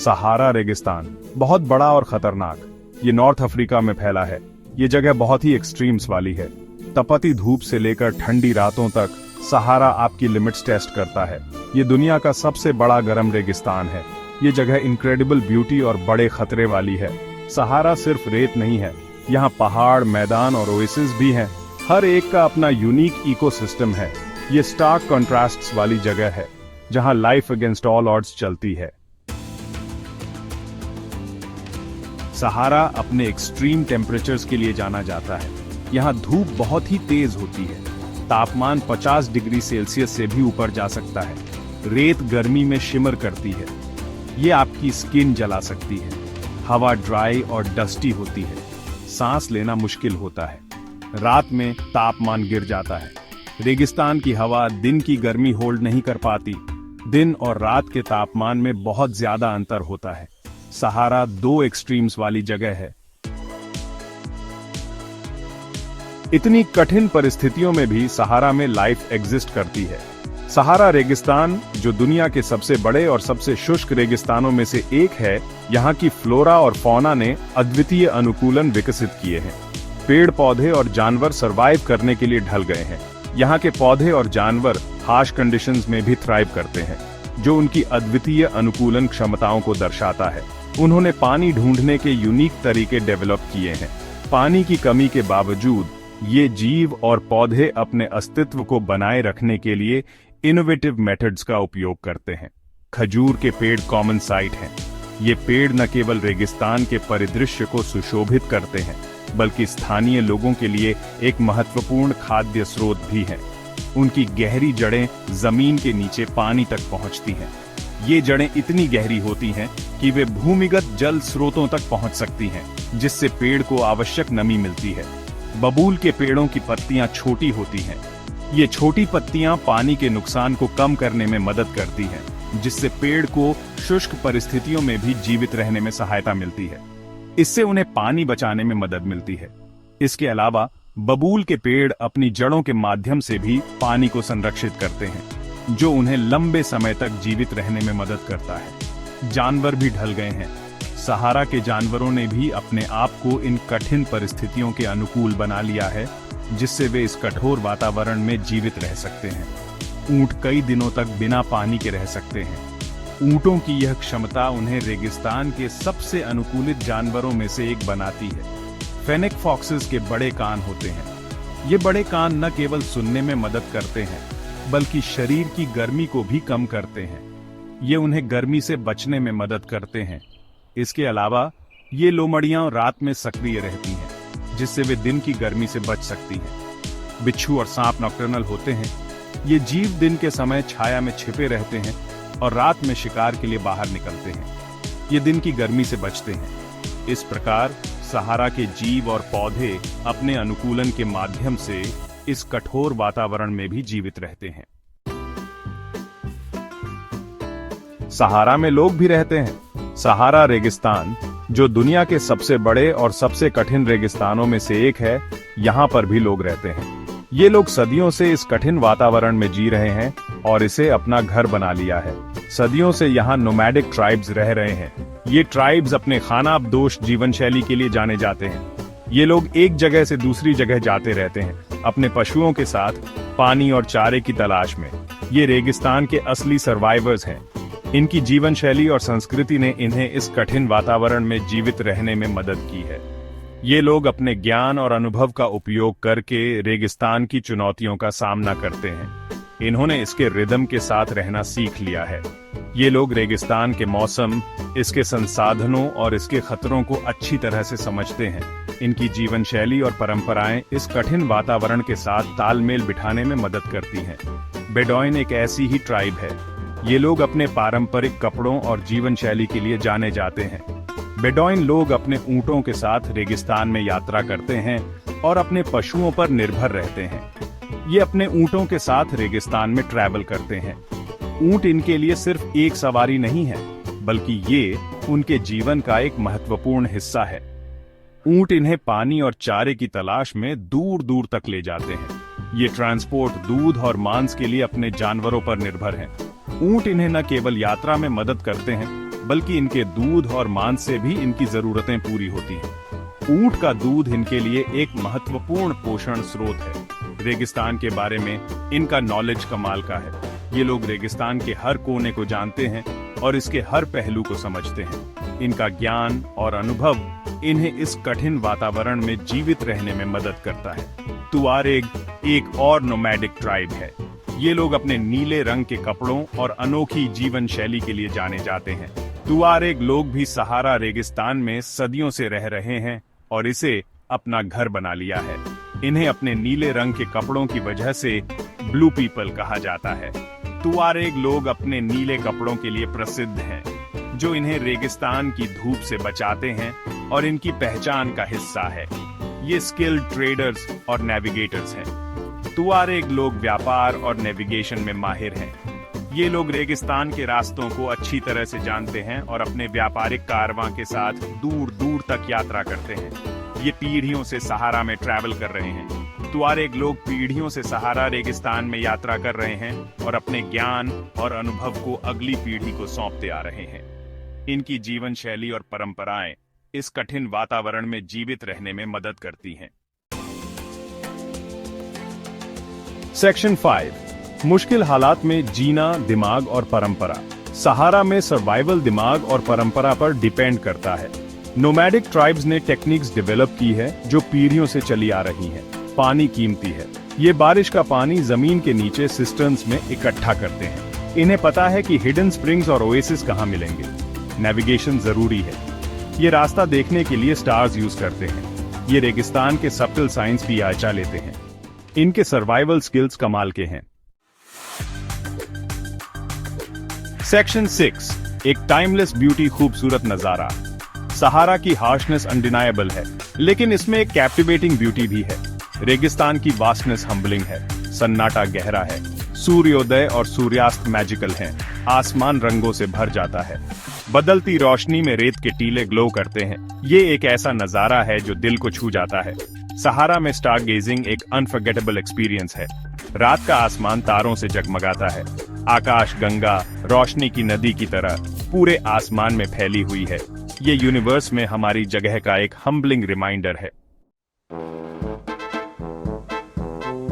सहारा रेगिस्तान बहुत बड़ा और खतरनाक, ये नॉर्थ अफ्रीका में फैला है। ये जगह बहुत ही एक्सट्रीम्स वाली है। तपती धूप से लेकर ठंडी रातों तक सहारा आपकी लिमिट्स टेस्ट करता है। ये दुनिया का सबसे बड़ा गर्म रेगिस्तान है। ये जगह इनक्रेडिबल ब्यूटी और बड़े खतरे वाली है। सहारा सिर्फ रेत नहीं है, यहाँ पहाड़, मैदान और ओएसिस भी हैं। हर एक का अपना यूनिक इकोसिस्टम है। ये स्टार्क कॉन्ट्रास्ट्स वाली जगह है, जहाँ लाइफ अगेंस्ट ऑल ऑड्स चलती है। सहारा अपने एक्सट्रीम टेम्परेचर्स के लिए जाना जाता है। यहाँ धूप बहुत ही तेज होती है। तापमान 50 डिग्री सेल्सियस से भी ऊपर जा सकता है। रेत गर्मी में शिमर करती है। ये आपकी स्किन जला सकती है। हवा ड्राई और डस्टी होती है। सांस लेना मुश्किल होता है। रात में तापमान गिर जाता है। रेगिस्तान की हवा दिन की गर्मी होल्ड नहीं कर पाती। दिन और रात के तापमान में बहुत ज्यादा अंतर होता है। सहारा 2 एक्सट्रीम्स वाली जगह है। इतनी कठिन परिस्थितियों में भी सहारा में लाइफ एग्जिस्ट करती है। सहारा रेगिस्तान, जो दुनिया के सबसे बड़े और सबसे शुष्क रेगिस्तानों में से एक है, यहाँ की फ्लोरा और फौना ने अद्वितीय अनुकूलन विकसित किए हैं। पेड़ पौधे और जानवर सरवाइव करने के लिए ढल गए हैं। यहाँ के पौधे और जानवर हार्श कंडीशंस में भी थ्राइव करते हैं, जो उनकी अद्वितीय अनुकूलन क्षमताओं को दर्शाता है। उन्होंने पानी ढूंढने के यूनिक तरीके डेवलप किए हैं। पानी की कमी के बावजूद ये जीव और पौधे अपने अस्तित्व को बनाए रखने के लिए इनोवेटिव मेथड्स का उपयोग करते हैं। खजूर के पेड़ कॉमन साइट हैं। ये पेड़ न केवल रेगिस्तान के परिदृश्य को सुशोभित करते हैं, बल्कि स्थानीय लोगों के लिए एक महत्वपूर्ण खाद्य स्रोत भी हैं। उनकी गहरी जड़ें जमीन के नीचे पानी तक पहुंचती हैं। ये जड़ें इतनी गहरी होती हैं कि वे भूमिगत जल स्रोतों तक पहुंच सकती हैं, जिससे पेड़ को आवश्यक नमी मिलती है। बबूल के पेड़ों की पत्तियां छोटी होती हैं। ये छोटी पत्तियां पानी के नुकसान को कम करने में मदद करती हैं, जिससे पेड़ को शुष्क परिस्थितियों में भी जीवित रहने में सहायता मिलती है। इससे उन्हें पानी बचाने में मदद मिलती है। इसके अलावा बबूल के पेड़ अपनी जड़ों के माध्यम से भी पानी को संरक्षित करते हैं, जो उन्हें लंबे समय तक जीवित रहने में मदद करता है। जानवर भी ढल गए हैं। सहारा के जानवरों ने भी अपने आप को इन कठिन परिस्थितियों के अनुकूल बना लिया है, जिससे वे इस कठोर वातावरण में जीवित रह सकते हैं। ऊंट कई दिनों तक बिना पानी के रह सकते हैं। ऊंटों की यह क्षमता उन्हें रेगिस्तान के सबसे अनुकूलित जानवरों में से एक बनाती है। फेनिक फॉक्सेस के बड़े कान होते हैं। ये बड़े कान न केवल सुनने में मदद करते हैं, बल्कि शरीर की गर्मी को भी कम करते हैं। ये उन्हें गर्मी से बचने में मदद करते हैं। इसके अलावा ये लोमड़ियां रात में सक्रिय रहती हैं, जिससे वे दिन की गर्मी से बच सकती हैं। बिच्छू और सांप नॉक्टर्नल होते हैं। ये जीव दिन के समय छाया में छिपे रहते हैं और रात में शिकार के लिए बाहर निकलते हैं। ये दिन की गर्मी से बचते हैं। इस प्रकार सहारा के जीव और पौधे अपने अनुकूलन के माध्यम से इस कठोर वातावरण में भी जीवित रहते हैं। सहारा में लोग भी रहते हैं। सहारा रेगिस्तान, जो दुनिया के सबसे बड़े और सबसे कठिन रेगिस्तानों में से एक है, यहाँ पर भी लोग रहते हैं। ये लोग सदियों से इस कठिन वातावरण में जी रहे हैं और इसे अपना घर बना लिया है। सदियों से यहाँ नोमैडिक ट्राइब्स रह रहे हैं। ये ट्राइब्स अपने खानाबदोश जीवन शैली के लिए जाने जाते हैं। ये लोग एक जगह से दूसरी जगह जाते रहते हैं, अपने पशुओं के साथ पानी और चारे की तलाश में। ये रेगिस्तान के असली सर्वाइवर्स हैं। इनकी जीवन शैली और संस्कृति ने इन्हें इस कठिन वातावरण में जीवित रहने में मदद की है। ये लोग अपने ज्ञान और अनुभव का उपयोग करके रेगिस्तान की चुनौतियों का सामना करते हैं। इन्होंने इसके रिदम के साथ रहना सीख लिया है। ये लोग रेगिस्तान के मौसम, इसके संसाधनों और इसके खतरों को अच्छी तरह से समझते हैं। इनकी जीवन शैली और परंपराएं इस कठिन वातावरण के साथ तालमेल बिठाने में मदद करती हैं। बेडॉइन एक ऐसी ही ट्राइब है। ये लोग अपने पारंपरिक कपड़ों और जीवन शैली के लिए जाने जाते हैं। बेडॉइन लोग अपने ऊंटों के साथ रेगिस्तान में यात्रा करते हैं और अपने पशुओं पर निर्भर रहते हैं। ये अपने ऊंटों के साथ रेगिस्तान में ट्रैवल करते हैं। ऊंट इनके लिए सिर्फ एक सवारी नहीं है, बल्कि ये उनके जीवन का एक महत्वपूर्ण हिस्सा है। ऊंट इन्हें पानी और चारे की तलाश में दूर दूर तक ले जाते हैं। ये ट्रांसपोर्ट, दूध और मांस के लिए अपने जानवरों पर निर्भर हैं। ऊंट इन्हें न केवल यात्रा में मदद करते हैं, बल्कि इनके दूध और मांस से भी इनकी जरूरतें पूरी होती हैं। ऊंट का दूध इनके लिए एक महत्वपूर्ण पोषण स्रोत है। रेगिस्तान के बारे में इनका नॉलेज कमाल का है। ये लोग रेगिस्तान के हर कोने को जानते हैं और इसके हर पहलू को समझते हैं। इनका ज्ञान और अनुभव इन्हें इस कठिन वातावरण में जीवित रहने में मदद करता है। तुआरेग एक और नोमैडिक ट्राइब है। ये लोग अपने नीले रंग के कपड़ों और अनोखी जीवन शैली के लिए जाने जाते हैं। तुआरेग लोग भी सहारा रेगिस्तान में सदियों से रह रहे हैं और इसे अपना घर बना लिया है। इन्हें अपने नीले रंग के कपड़ों की वजह से ब्लू पीपल कहा जाता है। तुआरेग लोग अपने नीले कपड़ों के लिए प्रसिद्ध हैं, जो इन्हें रेगिस्तान की धूप से बचाते हैं और इनकी पहचान का हिस्सा है। ये स्किल्ड ट्रेडर्स और नेविगेटर्स हैं। तुआरेग लोग व्यापार और नेविगेशन में माहिर हैं। ये लोग रेगिस्तान के रास्तों को अच्छी तरह से जानते हैं और अपने व्यापारिक कारवां के साथ दूर दूर तक यात्रा करते हैं। ये पीढ़ियों से सहारा में ट्रैवल कर रहे हैं। तुआरेग लोग पीढ़ियों से सहारा रेगिस्तान में यात्रा कर रहे हैं और अपने ज्ञान और अनुभव को अगली पीढ़ी को सौंपते आ रहे हैं। इनकी जीवन शैली और परंपराएं इस कठिन वातावरण में जीवित रहने में मदद करती हैं। सेक्शन 5 मुश्किल हालात में जीना, दिमाग और परंपरा। सहारा में सर्वाइवल दिमाग और परंपरा पर डिपेंड करता है। नोमैडिक ट्राइब्स ने टेक्निक्स डेवलप की है जो पीढ़ियों से चली आ रही हैं। पानी कीमती है। ये बारिश का पानी जमीन के नीचे सिस्टर्न्स में इकट्ठा करते हैं। इन्हें पता है कि हिडन स्प्रिंग्स और ओएसिस कहाँ मिलेंगे। नेविगेशन जरूरी है। ये रास्ता देखने के लिए स्टार्स यूज करते हैं। ये रेगिस्तान के सब्टल साइंस भी आयचा लेते हैं। इनके सर्वाइवल स्किल्स कमाल के हैं। सेक्शन 6 एक टाइमलेस ब्यूटी, खूबसूरत नजारा। सहारा की हार्शनेस अनडिनायबल है, लेकिन इसमें एक कैप्टिवेटिंग ब्यूटी भी है। रेगिस्तान की वास्टनेस हम्बलिंग है। सन्नाटा गहरा है। सूर्योदय और सूर्यास्त मैजिकल हैं। आसमान रंगों से भर जाता है। बदलती रोशनी में रेत के टीले ग्लो करते हैं। ये एक ऐसा नजारा है जो दिल को छू जाता है। सहारा में स्टार गेजिंग एक अनफॉरगेटेबल एक्सपीरियंस है। रात का आसमान तारों से जगमगाता है। आकाश गंगा रोशनी की नदी की तरह पूरे आसमान में फैली हुई है। ये यूनिवर्स में हमारी जगह का एक हम्बलिंग रिमाइंडर है।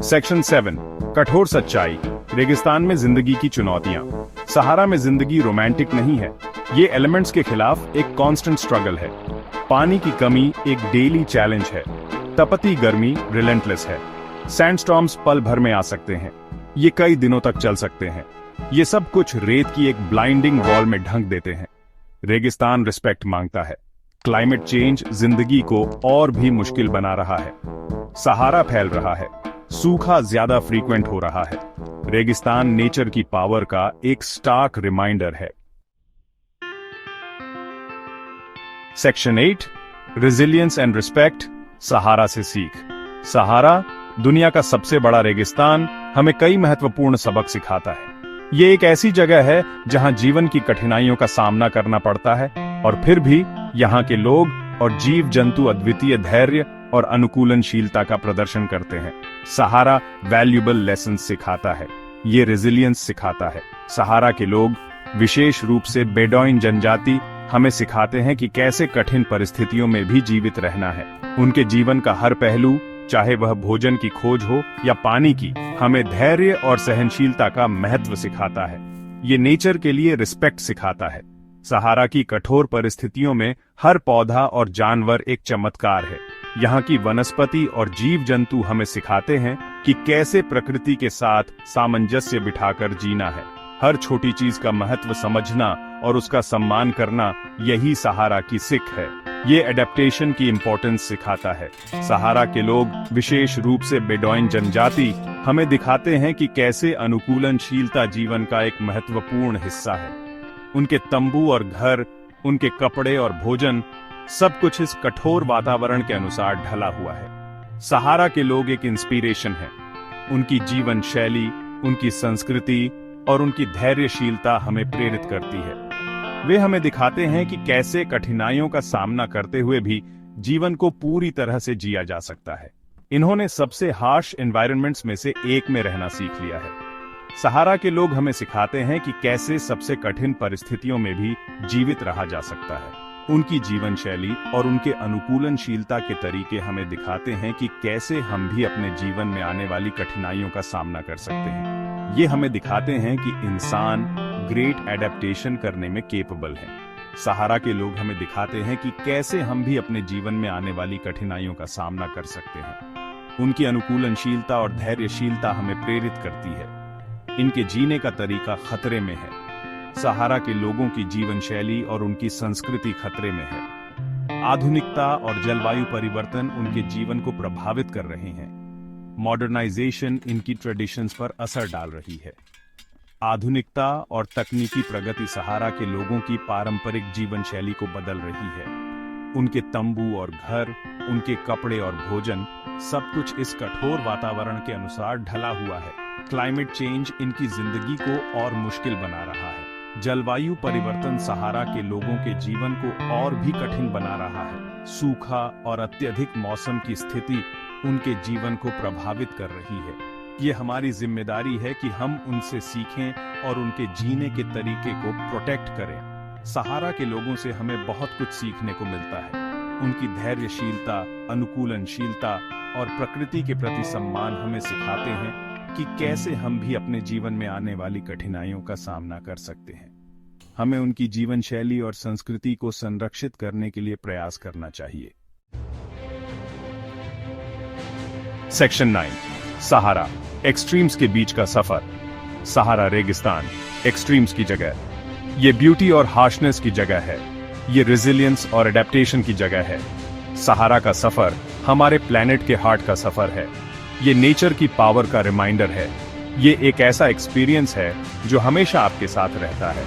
सेक्शन 7 कठोर सच्चाई। रेगिस्तान में जिंदगी की चुनौतियां। सहारा में जिंदगी रोमांटिक नहीं है। ये एलिमेंट्स के खिलाफ एक कांस्टेंट स्ट्रगल है। पानी की कमी एक डेली चैलेंज है। तपती गर्मी रिलेंटलेस है। सैंडस्टॉर्म्स पल भर में आ सकते हैं। ये कई दिनों तक चल सकते हैं। ये सब कुछ रेत की एक ब्लाइंडिंग वॉल में ढक देते हैं। रेगिस्तान रिस्पेक्ट मांगता है। क्लाइमेट चेंज जिंदगी को और भी मुश्किल बना रहा है। सहारा फैल रहा है। सूखा ज्यादा फ्रीक्वेंट हो रहा है। रेगिस्तान नेचर की पावर का एक स्टार्क रिमाइंडर है। Section 8 resilience and respect. Sahara से सीख। सहारा दुनिया का सबसे बड़ा रेगिस्तान हमें कई महत्वपूर्ण सबक सिखाता है। ये एक ऐसी जगह है जहां जीवन की कठिनाइयों का सामना करना पड़ता है और फिर भी यहाँ के लोग और जीव जंतु अद्वितीय धैर्य और अनुकूलनशीलता का प्रदर्शन करते हैं। सहारा वैल्यूएबल लेसन सिखाता है। ये रेजिलियंस सिखाता है। सहारा के लोग, विशेष रूप से बेडॉइन जनजाति, हमें सिखाते हैं कि कैसे कठिन परिस्थितियों में भी जीवित रहना है। उनके जीवन का हर पहलू, चाहे वह भोजन की खोज हो या पानी की, हमें धैर्य और सहनशीलता का महत्व सिखाता है। ये नेचर के लिए रिस्पेक्ट सिखाता है। सहारा की कठोर परिस्थितियों में हर पौधा और जानवर एक चमत्कार है। यहाँ की वनस्पति और जीव जंतु हमें सिखाते हैं कि कैसे प्रकृति के साथ सामंजस्य बिठाकर जीना है। हर छोटी चीज का महत्व समझना और उसका सम्मान करना, यही सहारा की सीख है। ये एडेप्टेशन की इम्पोर्टेंस सिखाता है। सहारा के लोग, विशेष रूप से बेडॉइन जनजाति, हमें दिखाते हैं कि कैसे अनुकूलनशीलता जीवन का एक महत्वपूर्ण हिस्सा है। उनके तंबू और घर, उनके कपड़े और भोजन, सब कुछ इस कठोर वातावरण के अनुसार ढला हुआ है। सहारा के लोग एक इंस्पिरेशन है। उनकी जीवन शैली, उनकी संस्कृति और उनकी धैर्यशीलता हमें प्रेरित करती है। वे हमें दिखाते हैं कि कैसे कठिनाइयों का सामना करते हुए भी जीवन को पूरी तरह से जिया जा सकता है। इन्होंने सबसे हार्श एनवायरनमेंट्स में से एक में रहना सीख लिया है। सहारा के लोग हमें सिखाते हैं कि कैसे सबसे कठिन परिस्थितियों में भी जीवित रहा जा सकता है। उनकी जीवन शैली और उनके अनुकूलनशीलता के तरीके हमें दिखाते हैं कि कैसे हम भी अपने जीवन में आने वाली कठिनाइयों का सामना कर सकते हैं। ये हमें दिखाते हैं कि इंसान ग्रेट एडेप्टेशन करने में केपेबल है। सहारा के लोग हमें दिखाते हैं कि कैसे हम भी अपने जीवन में आने वाली कठिनाइयों का सामना कर सकते हैं। उनकी अनुकूलनशीलता और धैर्यशीलता हमें प्रेरित करती है। इनके जीने का तरीका खतरे में है। सहारा के लोगों की जीवन शैली और उनकी संस्कृति खतरे में है। आधुनिकता और जलवायु परिवर्तन उनके जीवन को प्रभावित कर रहे हैं। मॉडर्नाइजेशन इनकी ट्रेडिशंस पर असर डाल रही है। आधुनिकता और तकनीकी प्रगति सहारा के लोगों की पारंपरिक जीवन शैली को बदल रही है। उनके तंबू और घर, उनके कपड़े और भोजन, सब कुछ इस कठोर वातावरण के अनुसार ढला हुआ है। क्लाइमेट चेंज इनकी जिंदगी को और मुश्किल बना रहा है। जलवायु परिवर्तन सहारा के लोगों के जीवन को और भी कठिन बना रहा है। सूखा और अत्यधिक मौसम की स्थिति उनके जीवन को प्रभावित कर रही है। ये हमारी जिम्मेदारी है कि हम उनसे सीखें और उनके जीने के तरीके को प्रोटेक्ट करें। सहारा के लोगों से हमें बहुत कुछ सीखने को मिलता है। उनकी धैर्यशीलता, अनुकूलनशीलता और प्रकृति के प्रति सम्मान हमें सिखाते हैं कि कैसे हम भी अपने जीवन में आने वाली कठिनाइयों का सामना कर सकते हैं। हमें उनकी जीवन शैली और संस्कृति को संरक्षित करने के लिए प्रयास करना चाहिए। सेक्शन 9, सहारा, एक्सट्रीम्स के बीच का सफर। सहारा रेगिस्तान, एक्सट्रीम्स की जगह। ये ब्यूटी और हार्शनेस की जगह है। ये रेजिलियंस और एडेप्टेशन की जगह है। सहारा का सफर हमारे प्लेनेट के हार्ट का सफर है। ये नेचर की पावर का रिमाइंडर है। ये एक ऐसा एक्सपीरियंस है जो हमेशा आपके साथ रहता है।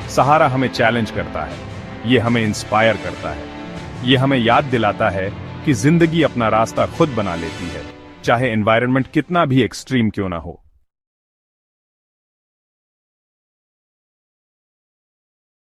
सहारा हमें चैलेंज करता है। ये हमें इंस्पायर करता है। ये हमें याद दिलाता है कि जिंदगी अपना रास्ता खुद बना लेती है, चाहे एनवायरनमेंट कितना भी एक्सट्रीम क्यों ना हो।